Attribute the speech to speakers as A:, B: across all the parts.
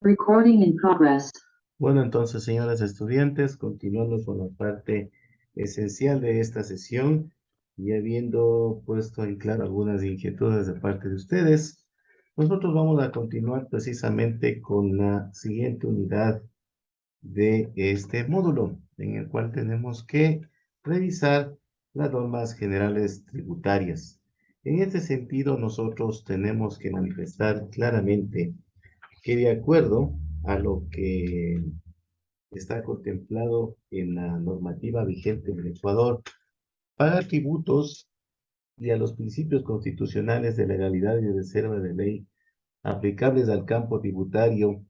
A: Recording in progress.
B: Bueno, entonces, señores estudiantes, continuando con la parte esencial de esta sesión y habiendo puesto en claro algunas inquietudes de parte de ustedes, nosotros vamos a continuar precisamente con la siguiente unidad de este módulo, en el cual tenemos que revisar las normas generales tributarias. En este sentido, nosotros tenemos que manifestar claramente que de acuerdo a lo que está contemplado en la normativa vigente en el Ecuador, paga tributos y a los principios constitucionales de legalidad y de reserva de ley aplicables al campo tributario,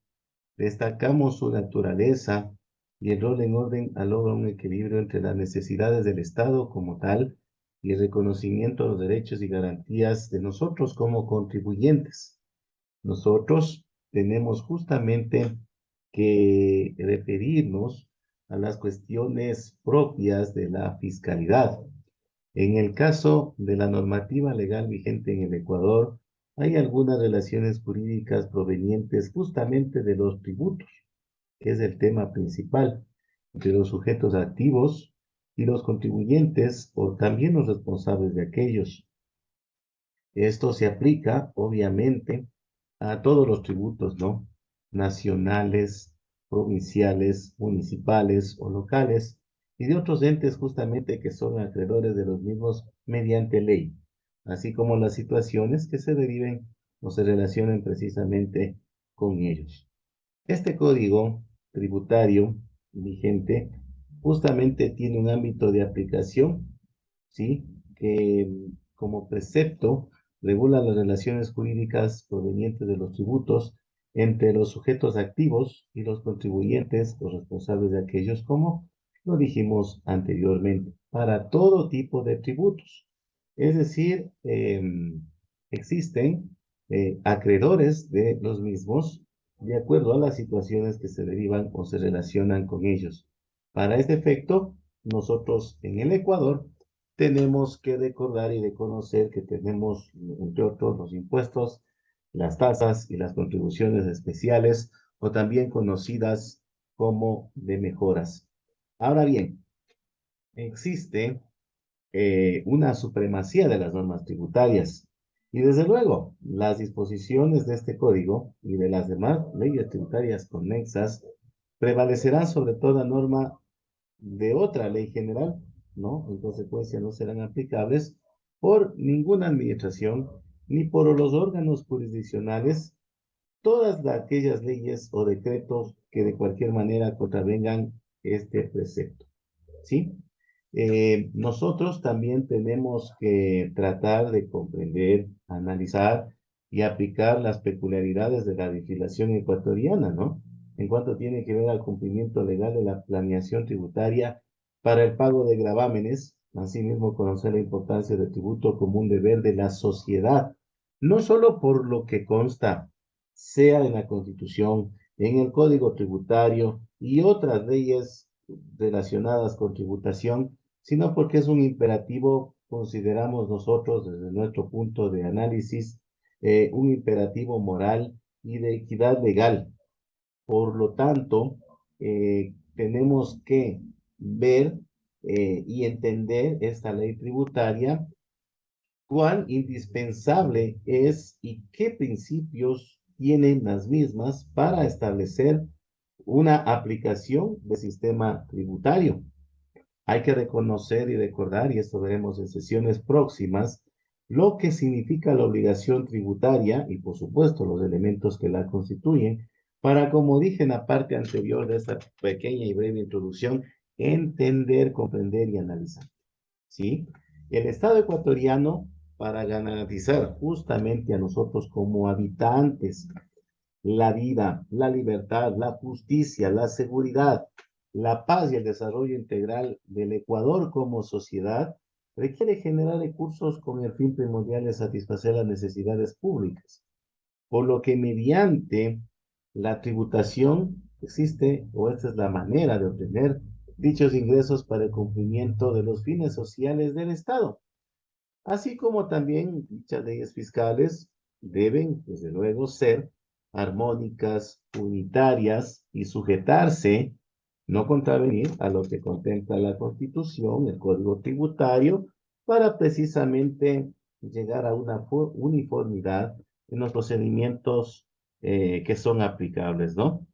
B: destacamos su naturaleza y el rol en orden a lograr un equilibrio entre las necesidades del Estado como tal y el reconocimiento de los derechos y garantías de nosotros como contribuyentes. Nosotros tenemos justamente que referirnos a las cuestiones propias de la fiscalidad. En el caso de la normativa legal vigente en el Ecuador, hay algunas relaciones jurídicas provenientes justamente de los tributos, que es el tema principal, de los sujetos activos y los contribuyentes o también los responsables de aquellos. Esto se aplica, obviamente, a todos los tributos, ¿no? Nacionales, provinciales, municipales o locales, y de otros entes justamente que son acreedores de los mismos mediante ley, así como las situaciones que se deriven o se relacionen precisamente con ellos. Este código tributario vigente justamente tiene un ámbito de aplicación, ¿sí? Que como precepto regula las relaciones jurídicas provenientes de los tributos entre los sujetos activos y los contribuyentes, los responsables de aquellos, como lo dijimos anteriormente, para todo tipo de tributos. Es decir, existen acreedores de los mismos de acuerdo a las situaciones que se derivan o se relacionan con ellos. Para este efecto, nosotros en el Ecuador tenemos que recordar y reconocer que tenemos, entre otros, los impuestos, las tasas y las contribuciones especiales, o también conocidas como de mejoras. Ahora bien, existe una supremacía de las normas tributarias. Y desde luego, las disposiciones de este código y de las demás leyes tributarias conexas prevalecerán sobre toda norma de otra ley general, ¿no? En consecuencia, no serán aplicables por ninguna administración ni por los órganos jurisdiccionales todas aquellas leyes o decretos que de cualquier manera contravengan este precepto, ¿sí? Nosotros también tenemos que tratar de comprender, analizar y aplicar las peculiaridades de la legislación ecuatoriana, ¿no? En cuanto tiene que ver al cumplimiento legal de la planeación tributaria para el pago de gravámenes, asimismo conocer la importancia del tributo como un deber de la sociedad, no solo por lo que consta, sea en la Constitución, en el Código Tributario y otras leyes relacionadas con tributación, sino porque es un imperativo, consideramos nosotros desde nuestro punto de análisis, un imperativo moral y de equidad legal. Por lo tanto, tenemos que ver y entender esta ley tributaria, cuán indispensable es y qué principios tienen las mismas para establecer una aplicación del sistema tributario. Hay que reconocer y recordar, y esto veremos en sesiones próximas, lo que significa la obligación tributaria y, por supuesto, los elementos que la constituyen, para, como dije en la parte anterior de esta pequeña y breve introducción, entender, comprender y analizar. ¿Sí? El Estado ecuatoriano, para garantizar justamente a nosotros como habitantes la vida, la libertad, la justicia, la seguridad, la paz y el desarrollo integral del Ecuador como sociedad, requiere generar recursos con el fin primordial de satisfacer las necesidades públicas, por lo que mediante la tributación existe, o esta es la manera de obtener dichos ingresos para el cumplimiento de los fines sociales del Estado, así como también dichas leyes fiscales deben, desde luego, ser armónicas, unitarias y sujetarse, no contravenir a lo que contempla la Constitución, el Código Tributario, para precisamente llegar a una uniformidad en los procedimientos que son aplicables, ¿no?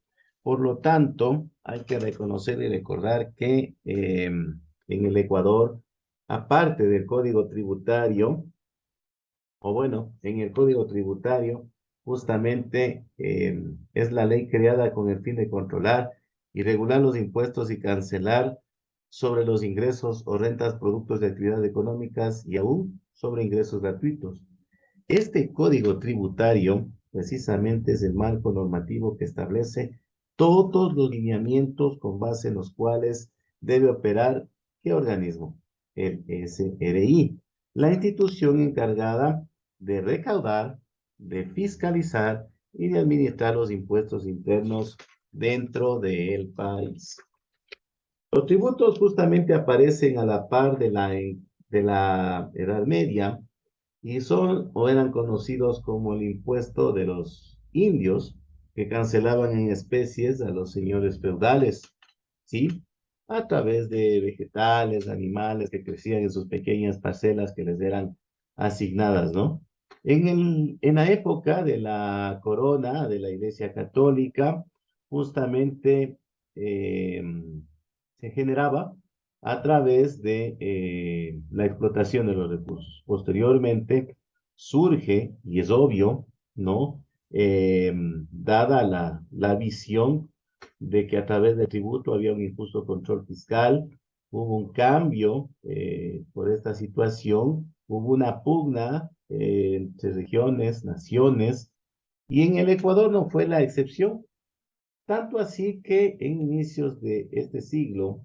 B: Por lo tanto, hay que reconocer y recordar que en el Ecuador, aparte del Código Tributario, o bueno, en el Código Tributario, justamente es la ley creada con el fin de controlar y regular los impuestos y cancelar sobre los ingresos o rentas productos de actividades económicas y aún sobre ingresos gratuitos. Este código tributario precisamente es el marco normativo que establece todos los lineamientos con base en los cuales debe operar ¿qué organismo? El SRI, la institución encargada de recaudar, de fiscalizar y de administrar los impuestos internos dentro del país. Los tributos justamente aparecen a la par de la Edad Media y son o eran conocidos como el impuesto de los indios que cancelaban en especies a los señores feudales, ¿sí? A través de vegetales, animales que crecían en sus pequeñas parcelas que les eran asignadas, ¿no? En la época de la corona de la Iglesia Católica, justamente eh, se generaba a través de la explotación de los recursos. Posteriormente surge, y es obvio, ¿no? Dada la visión de que a través del tributo había un injusto control fiscal, hubo un cambio por esta situación, hubo una pugna entre regiones, naciones, y en el Ecuador no fue la excepción, tanto así que en inicios de este siglo,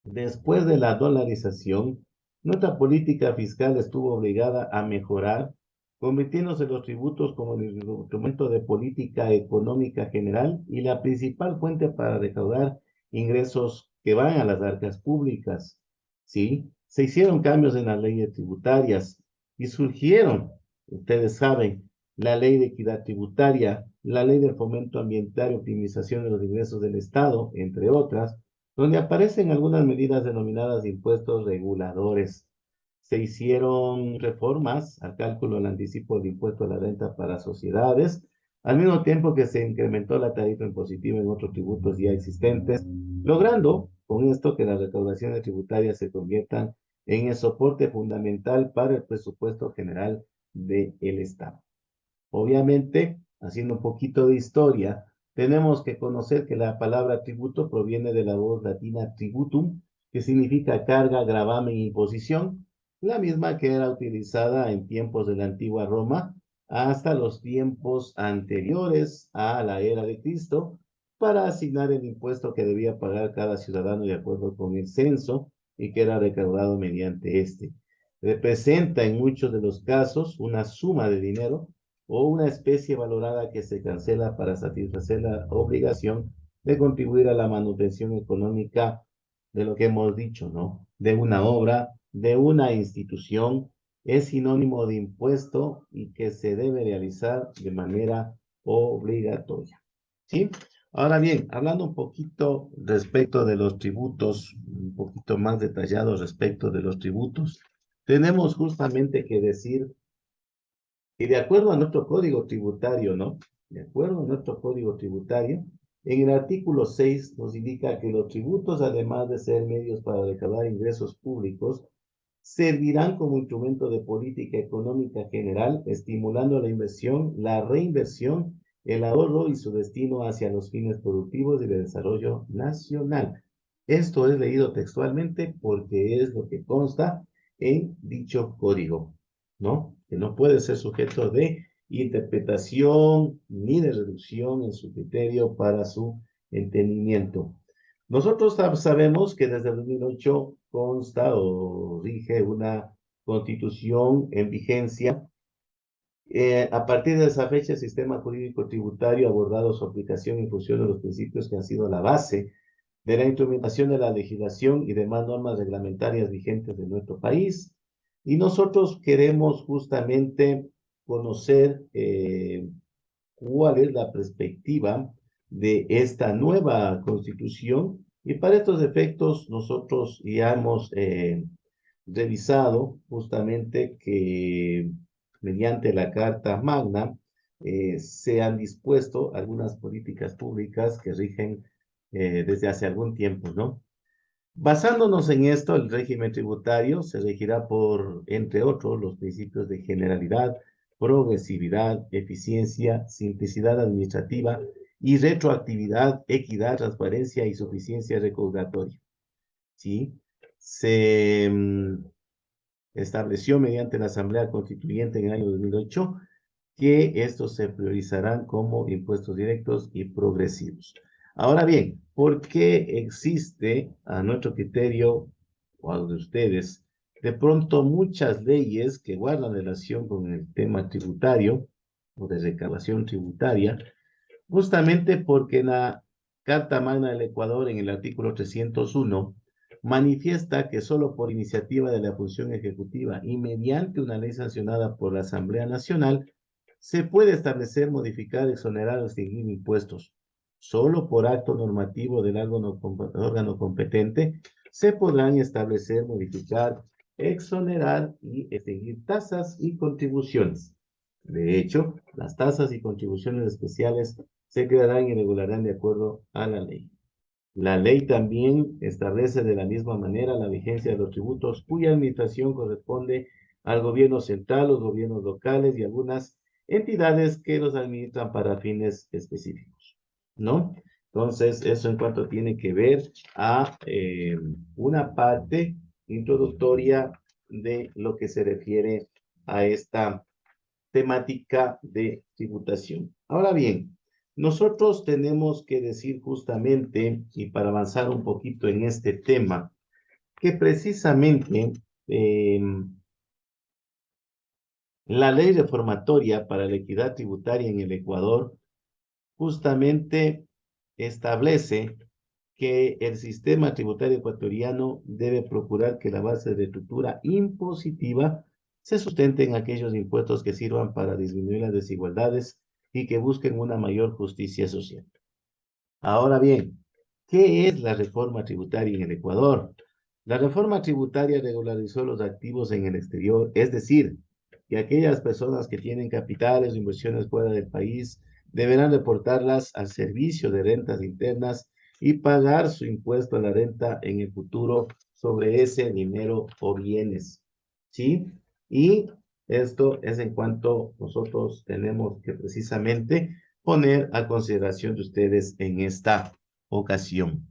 B: después de la dolarización, nuestra política fiscal estuvo obligada a mejorar, convirtiéndose los tributos como el instrumento de política económica general y la principal fuente para recaudar ingresos que van a las arcas públicas. ¿Sí? Se hicieron cambios en las leyes tributarias y surgieron, ustedes saben, la ley de equidad tributaria, la ley del fomento ambiental y optimización de los ingresos del Estado, entre otras, donde aparecen algunas medidas denominadas impuestos reguladores. Se hicieron reformas al cálculo del anticipo del impuesto a la renta para sociedades, al mismo tiempo que se incrementó la tarifa impositiva en otros tributos ya existentes, logrando con esto que las recaudaciones tributarias se conviertan en el soporte fundamental para el presupuesto general del Estado. Obviamente, haciendo un poquito de historia, tenemos que conocer que la palabra tributo proviene de la voz latina tributum, que significa carga, gravamen e imposición, la misma que era utilizada en tiempos de la antigua Roma hasta los tiempos anteriores a la era de Cristo para asignar el impuesto que debía pagar cada ciudadano de acuerdo con el censo y que era recaudado mediante este. Representa en muchos de los casos una suma de dinero o una especie valorada que se cancela para satisfacer la obligación de contribuir a la manutención económica de lo que hemos dicho, ¿no? De una obra, de una institución, es sinónimo de impuesto y que se debe realizar de manera obligatoria, ¿sí? Ahora bien, hablando un poquito respecto de los tributos, un poquito más detallado respecto de los tributos, tenemos justamente que decir y de acuerdo a nuestro código tributario, ¿no? De acuerdo a nuestro código tributario, en el artículo 6 nos indica que los tributos, además de ser medios para recaudar ingresos públicos, servirán como instrumento de política económica general, estimulando la inversión, la reinversión, el ahorro y su destino hacia los fines productivos y de desarrollo nacional. Esto es leído textualmente porque es lo que consta en dicho código, ¿no? Que no puede ser sujeto de interpretación ni de reducción en su criterio para su entendimiento. Nosotros sabemos que desde el 2008 consta o rige una constitución en vigencia. A partir de esa fecha, el sistema jurídico tributario ha abordado su aplicación en función de los principios que han sido la base de la instrumentación de la legislación y demás normas reglamentarias vigentes de nuestro país. Y nosotros queremos justamente conocer cuál es la perspectiva de esta nueva constitución. Y para estos efectos, nosotros ya hemos revisado justamente que mediante la Carta Magna se han dispuesto algunas políticas públicas que rigen desde hace algún tiempo, ¿no? Basándonos en esto, el régimen tributario se regirá por, entre otros, los principios de generalidad, progresividad, eficiencia, simplicidad administrativa y retroactividad, equidad, transparencia y suficiencia recaudatoria. ¿Sí? Se estableció mediante la Asamblea Constituyente en el año 2008 que estos se priorizarán como impuestos directos y progresivos. Ahora bien, ¿por qué existe, a nuestro criterio, o al de ustedes, de pronto muchas leyes que guardan relación con el tema tributario o de recaudación tributaria? Justamente porque en la Carta Magna del Ecuador, en el artículo 301, manifiesta que solo por iniciativa de la función ejecutiva y mediante una ley sancionada por la Asamblea Nacional, se puede establecer, modificar, exonerar o extinguir impuestos. Solo por acto normativo del órgano competente se podrán establecer, modificar, exonerar y extinguir tasas y contribuciones. De hecho, las tasas y contribuciones especiales se crearán y regularán de acuerdo a la ley. La ley también establece de la misma manera la vigencia de los tributos cuya administración corresponde al gobierno central, los gobiernos locales y algunas entidades que los administran para fines específicos, ¿no? Entonces, eso en cuanto tiene que ver a una parte introductoria de lo que se refiere a esta temática de tributación. Ahora bien, nosotros tenemos que decir justamente, y para avanzar un poquito en este tema, que precisamente eh, la ley reformatoria para la equidad tributaria en el Ecuador justamente establece que el sistema tributario ecuatoriano debe procurar que la base de estructura impositiva se sustente en aquellos impuestos que sirvan para disminuir las desigualdades y que busquen una mayor justicia social. Ahora bien, ¿qué es la reforma tributaria en el Ecuador? La reforma tributaria regularizó los activos en el exterior, es decir, que aquellas personas que tienen capitales o inversiones fuera del país deberán reportarlas al Servicio de Rentas Internas y pagar su impuesto a la renta en el futuro sobre ese dinero o bienes. ¿Sí? Y esto es en cuanto nosotros tenemos que precisamente poner a consideración de ustedes en esta ocasión.